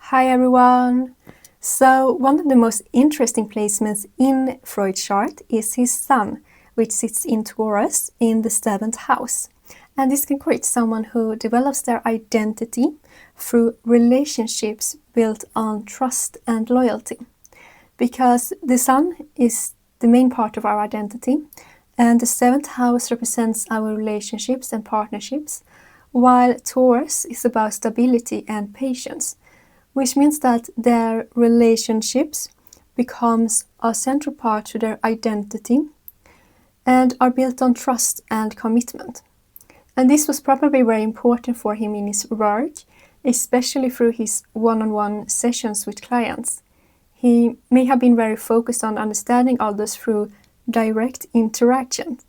Hi everyone! So one of the most interesting placements in Freud's chart is his sun, which sits in Taurus in the 7th house. And this can create someone who develops their identity through relationships built on trust and loyalty. Because the sun is the main part of our identity, and the 7th house represents our relationships and partnerships, while Taurus is about stability and patience, which means that their relationships becomes a central part to their identity and are built on trust and commitment. And this was probably very important for him in his work, especially through his one-on-one sessions with clients. He may have been very focused on understanding others through direct interaction.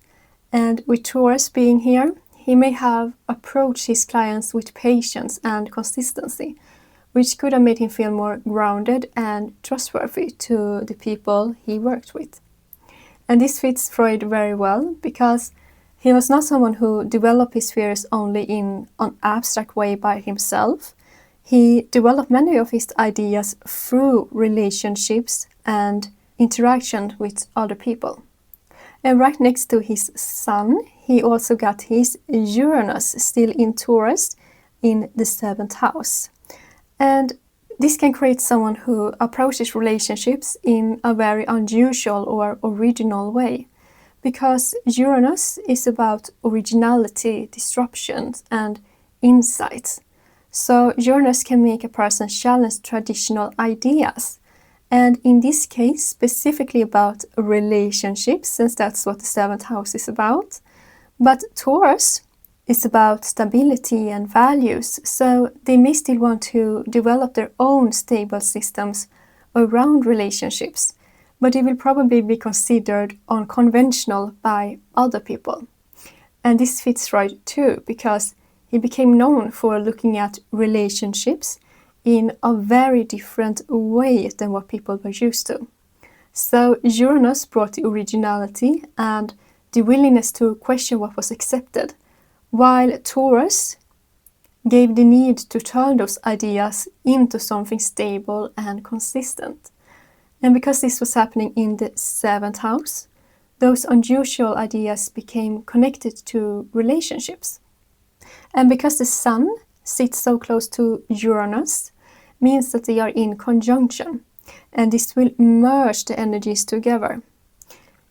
And with Taurus being here, he may have approached his clients with patience and consistency, which could have made him feel more grounded and trustworthy to the people he worked with. And this fits Freud very well because he was not someone who developed his fears only in an abstract way by himself. He developed many of his ideas through relationships and interaction with other people. And right next to his sun, he also got his Uranus still in Taurus in the 7th house. And this can create someone who approaches relationships in a very unusual or original way, because Uranus is about originality, disruptions, and insights. So Uranus can make a person challenge traditional ideas, and in this case specifically about relationships, since that's what the 7th house is about. But Taurus is about stability and values, so they may still want to develop their own stable systems around relationships, but it will probably be considered unconventional by other people. And this fits Freud too, because he became known for looking at relationships in a very different way than what people were used to. So Uranus brought the originality and the willingness to question what was accepted, while Taurus gave the need to turn those ideas into something stable and consistent. And because this was happening in the 7th house, those unusual ideas became connected to relationships. And because the sun sits so close to Uranus, means that they are in conjunction, and this will merge the energies together.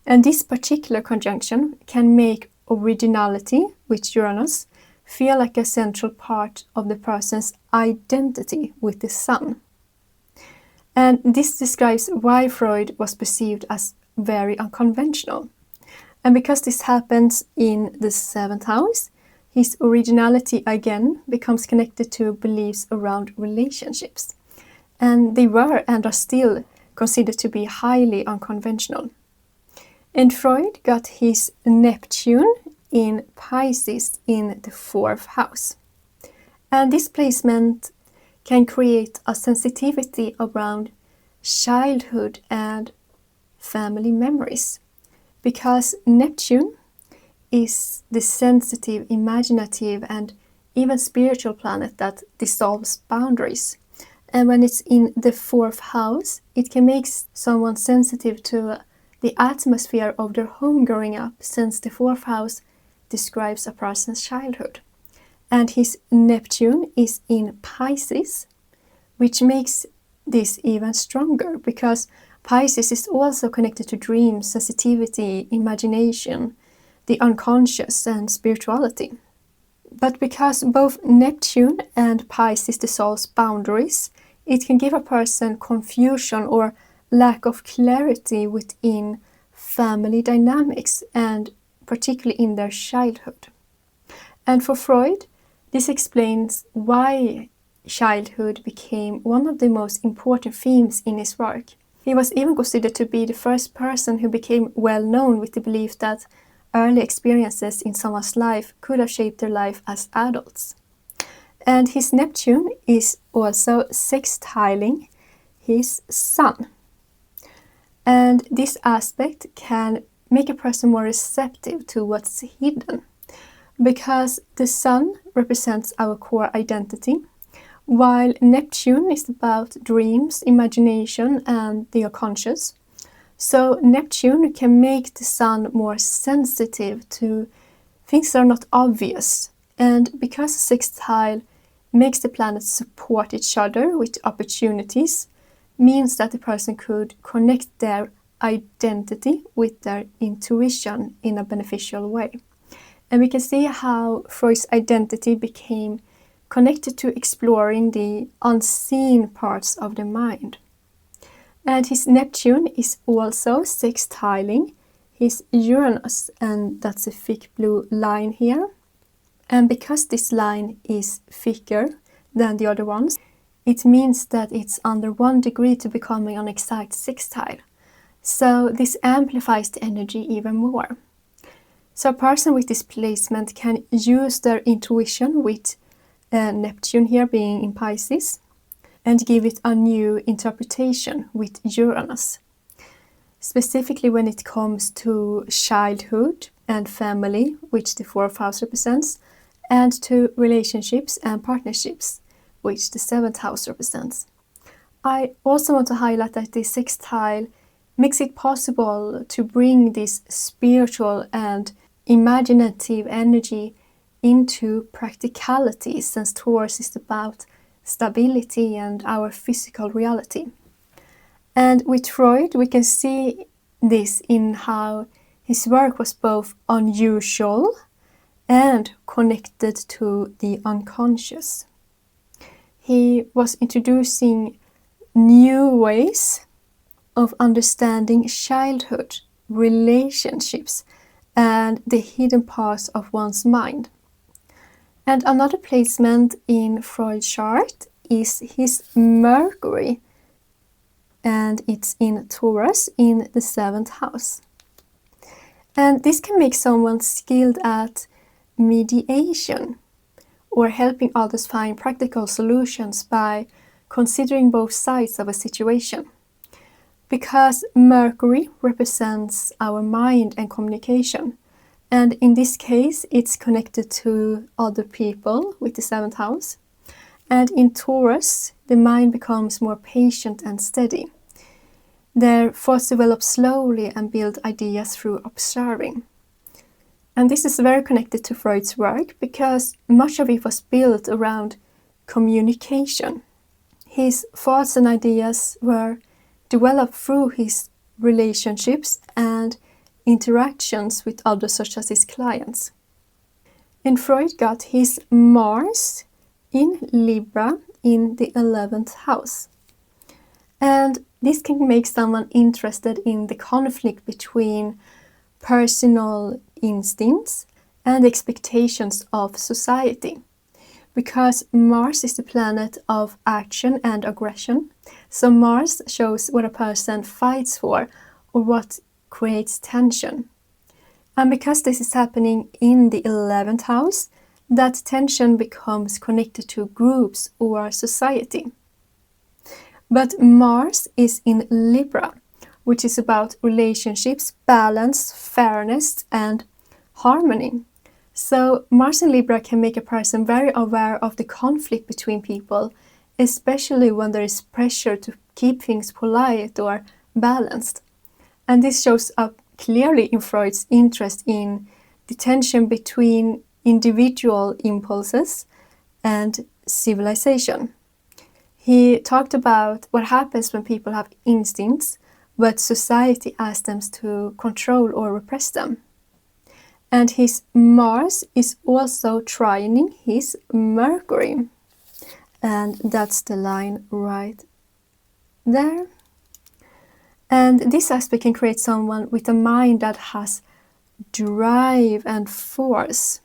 And this particular conjunction can make originality with Uranus feel like a central part of the person's identity with the sun. And this describes why Freud was perceived as very unconventional. And because this happens in the 7th house, his originality again becomes connected to beliefs around relationships. And they were and are still considered to be highly unconventional. And Freud got his Neptune in Pisces in the 4th house. And this placement can create a sensitivity around childhood and family memories, because Neptune is the sensitive, imaginative, and even spiritual planet that dissolves boundaries. And when it's in the 4th house, it can make someone sensitive to the atmosphere of their home growing up, since the 4th house describes a person's childhood. And his Neptune is in Pisces, which makes this even stronger, because Pisces is also connected to dreams, sensitivity, imagination, the unconscious, and spirituality. But because both Neptune and Pisces dissolves boundaries, it can give a person confusion or lack of clarity within family dynamics, and particularly in their childhood. And for Freud, this explains why childhood became one of the most important themes in his work. He was even considered to be the first person who became well known with the belief that early experiences in someone's life could have shaped their life as adults. And his Neptune is also sextiling his sun. And this aspect can make a person more receptive to what's hidden, because the sun represents our core identity, while Neptune is about dreams, imagination, and the unconscious. So Neptune can make the Sun more sensitive to things that are not obvious. And because a sextile makes the planets support each other with opportunities, means that the person could connect their identity with their intuition in a beneficial way. And we can see how Freud's identity became connected to exploring the unseen parts of the mind. And his Neptune is also sextiling his Uranus, and that's a thick blue line here. And because this line is thicker than the other ones, it means that it's under 1 degree to becoming an exact sextile. So this amplifies the energy even more. So a person with this placement can use their intuition with Neptune here being in Pisces and give it a new interpretation with Uranus. Specifically when it comes to childhood and family, which the 4th house represents, and to relationships and partnerships, which the 7th house represents. I also want to highlight that this sextile makes it possible to bring this spiritual and imaginative energy into practicality, since Taurus is about stability and our physical reality. And with Freud, we can see this in how his work was both unusual and connected to the unconscious. He was introducing new ways of understanding childhood, relationships, and the hidden parts of one's mind. And another placement in Freud's chart is his Mercury, and it's in Taurus in the 7th house. And this can make someone skilled at mediation or helping others find practical solutions by considering both sides of a situation. Because Mercury represents our mind and communication, and in this case it's connected to other people with the 7th house. And in Taurus, the mind becomes more patient and steady. Their thoughts develop slowly and build ideas through observing. And this is very connected to Freud's work because much of it was built around communication. His thoughts and ideas were developed through his relationships and interactions with others, such as his clients. And Freud got his Mars in Libra in the 11th house. And this can make someone interested in the conflict between personal instincts and expectations of society. Because Mars is the planet of action and aggression, so Mars shows what a person fights for or what creates tension. And because this is happening in the 11th house, that tension becomes connected to groups or society. But Mars is in Libra, which is about relationships, balance, fairness, and harmony. So Mars in Libra can make a person very aware of the conflict between people, especially when there is pressure to keep things polite or balanced. And this shows up clearly in Freud's interest in the tension between individual impulses and civilization. He talked about what happens when people have instincts, but society asks them to control or repress them. And his Mars is also trining his Mercury. And that's the line right there. And this aspect can create someone with a mind that has drive and force.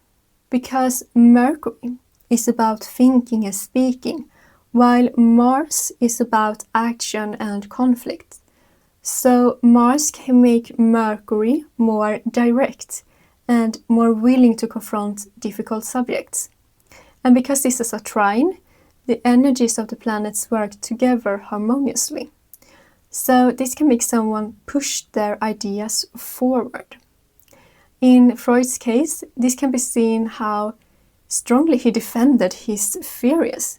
Because Mercury is about thinking and speaking, while Mars is about action and conflict. So Mars can make Mercury more direct and more willing to confront difficult subjects. And because this is a trine, the energies of the planets work together harmoniously. So this can make someone push their ideas forward. In Freud's case, this can be seen how strongly he defended his theories.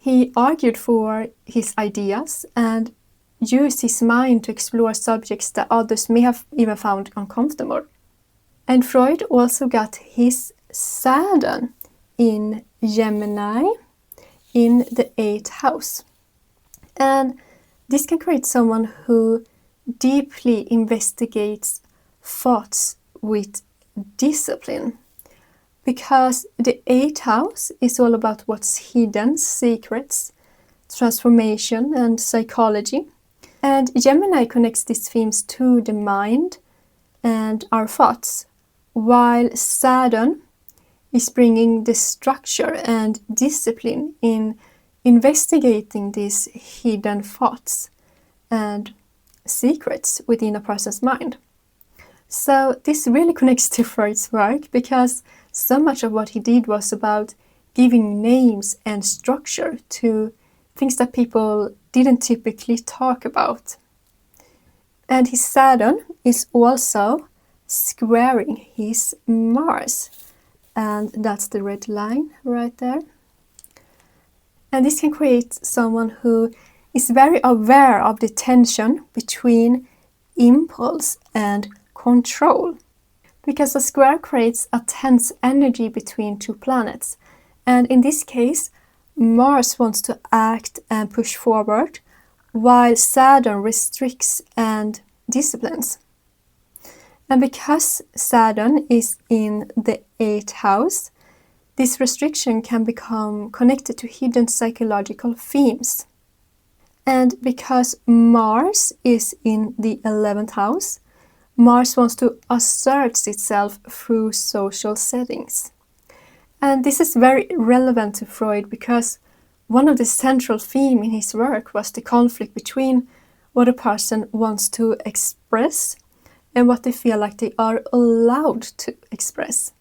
He argued for his ideas and used his mind to explore subjects that others may have even found uncomfortable. And Freud also got his Saturn in Gemini in the 8th house. And this can create someone who deeply investigates thoughts with discipline, because the 8th house is all about what's hidden, secrets, transformation and psychology. And Gemini connects these themes to the mind and our thoughts, while Saturn is bringing the structure and discipline in investigating these hidden thoughts and secrets within a person's mind. So this really connects to Freud's work, because so much of what he did was about giving names and structure to things that people didn't typically talk about. And his Saturn is also squaring his Mars, and that's the red line right there. And this can create someone who is very aware of the tension between impulse and control, because a square creates a tense energy between two planets, and in this case Mars wants to act and push forward, while Saturn restricts and disciplines. And because Saturn is in the 8th house, this restriction can become connected to hidden psychological themes. And because Mars is in the 11th house, Mars wants to assert itself through social settings. And this is very relevant to Freud, because one of the central themes in his work was the conflict between what a person wants to express and what they feel like they are allowed to express.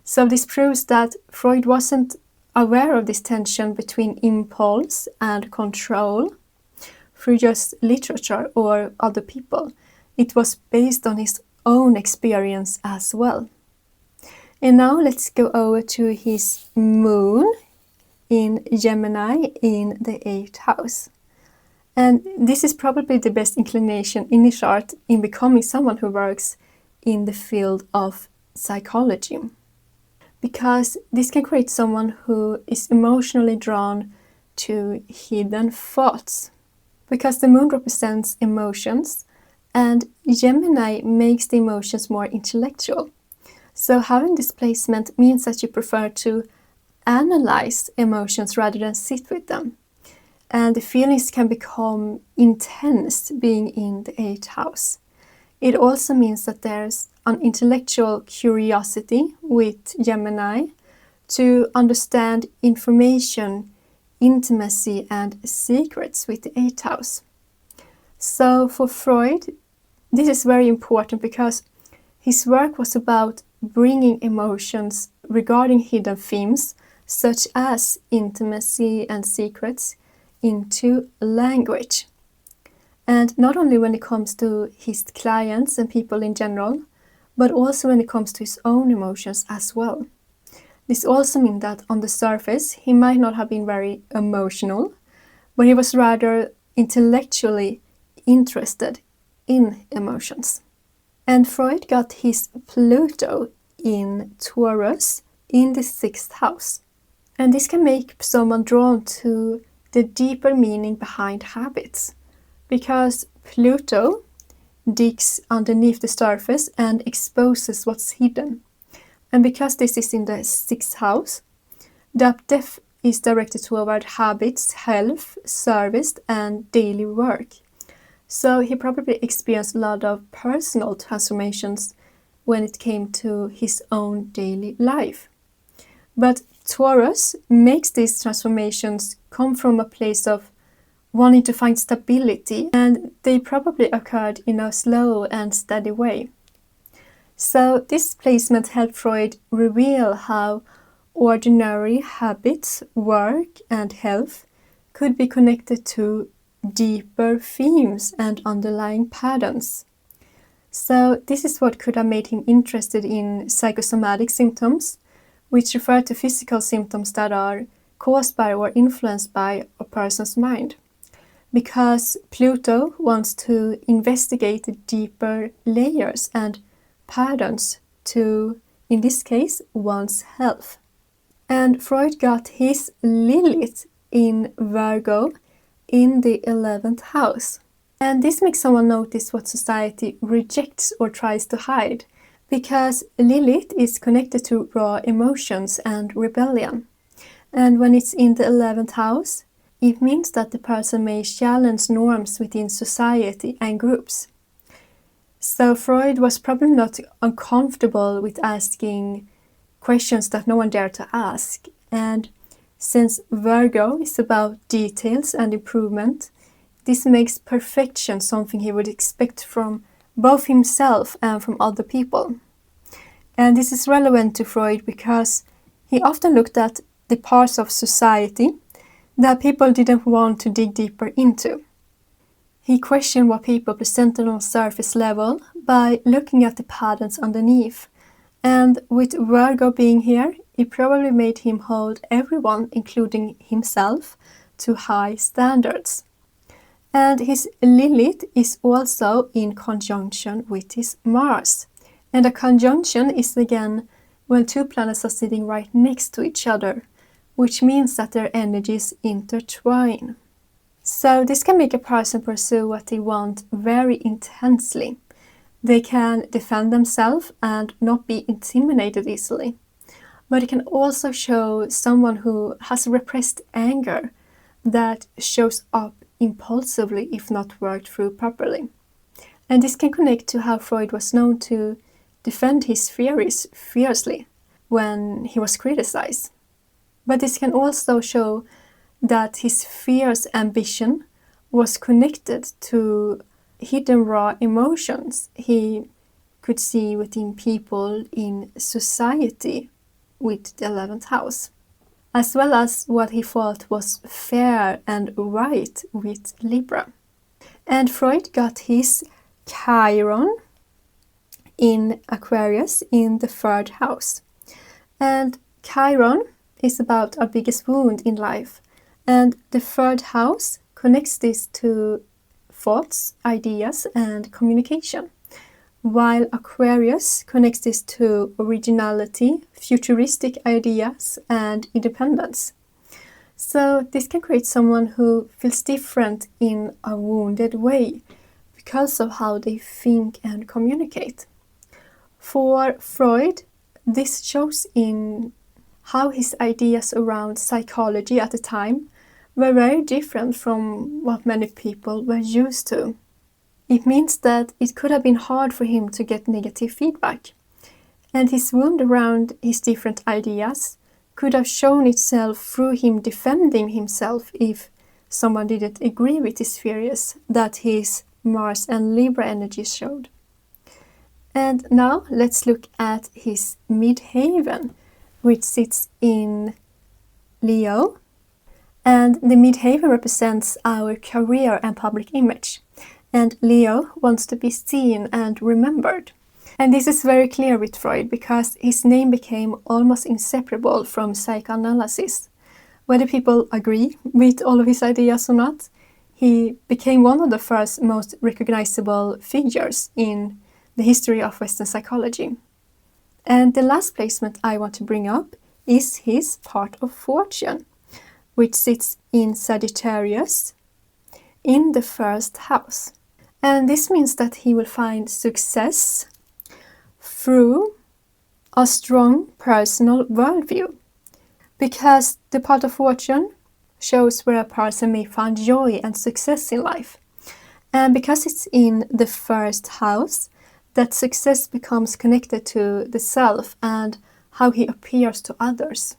So this proves that Freud wasn't aware of this tension between impulse and control through just literature or other people. It was based on his own experience as well. And now let's go over to his moon in Gemini in the 8th house. And this is probably the best inclination in his chart in becoming someone who works in the field of psychology, because this can create someone who is emotionally drawn to hidden thoughts, because the moon represents emotions and Gemini makes the emotions more intellectual. So having this placement means that you prefer to analyze emotions rather than sit with them. And the feelings can become intense being in the 8th house. It also means that there's an intellectual curiosity with Gemini to understand information, intimacy and secrets with the 8th house. So for Freud, this is very important, because his work was about bringing emotions regarding hidden themes such as intimacy and secrets into language. And not only when it comes to his clients and people in general, but also when it comes to his own emotions as well. This also means that on the surface he might not have been very emotional, but he was rather intellectually interested in emotions. And Freud got his Pluto in Taurus in the 6th house. And this can make someone drawn to the deeper meaning behind habits, because Pluto digs underneath the surface and exposes what's hidden. And because this is in the 6th house, the depth is directed toward habits, health, service and daily work. So he probably experienced a lot of personal transformations when it came to his own daily life. But Taurus makes these transformations come from a place of wanting to find stability, and they probably occurred in a slow and steady way. So this placement helped Freud reveal how ordinary habits, work and health could be connected to deeper themes and underlying patterns. So this is what could have made him interested in psychosomatic symptoms, which refer to physical symptoms that are caused by or influenced by a person's mind. Because Pluto wants to investigate the deeper layers and patterns to, in this case, one's health. And Freud got his Lilith in Virgo in the 11th house. And this makes someone notice what society rejects or tries to hide, because Lilith is connected to raw emotions and rebellion. And when it's in the 11th house, it means that the person may challenge norms within society and groups. So Freud was probably not uncomfortable with asking questions that no one dared to ask. And since Virgo is about details and improvement, this makes perfection something he would expect from both himself and from other people. And this is relevant to Freud because he often looked at the parts of society that people didn't want to dig deeper into. He questioned what people presented on surface level by looking at the patterns underneath. And with Virgo being here, it probably made him hold everyone, including himself, to high standards. And his Lilith is also in conjunction with his Mars. And a conjunction is again when two planets are sitting right next to each other, which means that their energies intertwine. So this can make a person pursue what they want very intensely. They can defend themselves and not be intimidated easily. But it can also show someone who has repressed anger that shows up impulsively if not worked through properly. And this can connect to how Freud was known to defend his theories fiercely when he was criticized. But this can also show that his fierce ambition was connected to hidden raw emotions he could see within people in society with the 11th house, as well as what he thought was fair and right with Libra. And Freud got his Chiron in Aquarius in the 3rd house. And Chiron is about our biggest wound in life. And the 3rd house connects this to thoughts, ideas, and communication, while Aquarius connects this to originality, futuristic ideas, and independence. So this can create someone who feels different in a wounded way because of how they think and communicate. For Freud, this shows in how his ideas around psychology at the time were very different from what many people were used to. It means that it could have been hard for him to get negative feedback. And his wound around his different ideas could have shown itself through him defending himself if someone didn't agree with his theories that his Mars and Libra energies showed. And now let's look at his midheaven, which sits in Leo. And the midheaven represents our career and public image. And Leo wants to be seen and remembered. And this is very clear with Freud because his name became almost inseparable from psychoanalysis. Whether people agree with all of his ideas or not, he became one of the first most recognizable figures in the history of Western psychology. And the last placement I want to bring up is his part of fortune, which sits in Sagittarius in the 1st house. And this means that he will find success through a strong personal worldview, because the part of fortune shows where a person may find joy and success in life. And because it's in the 1st house, that success becomes connected to the self and how he appears to others.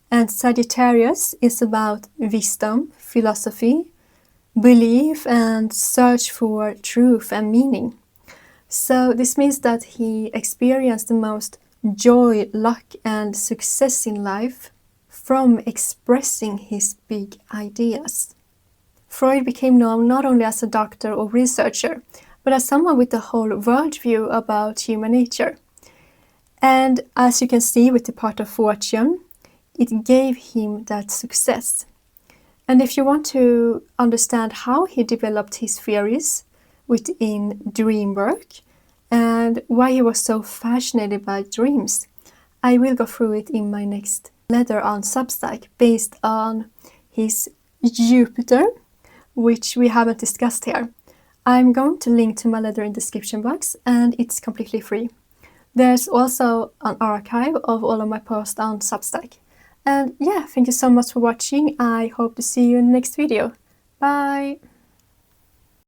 And Sagittarius is about wisdom, philosophy, belief, and search for truth and meaning. So this means that he experienced the most joy, luck, and success in life from expressing his big ideas. Freud became known not only as a doctor or researcher, but as someone with a whole worldview about human nature. And as you can see with the part of fortune, it gave him that success. And if you want to understand how he developed his theories within dream work and why he was so fascinated by dreams, I will go through it in my next letter on Substack based on his Jupiter, which we haven't discussed here. I'm going to link to my letter in the description box, and it's completely free. There's also an archive of all of my posts on Substack. And yeah, thank you so much for watching. I hope to see you in the next video. Bye!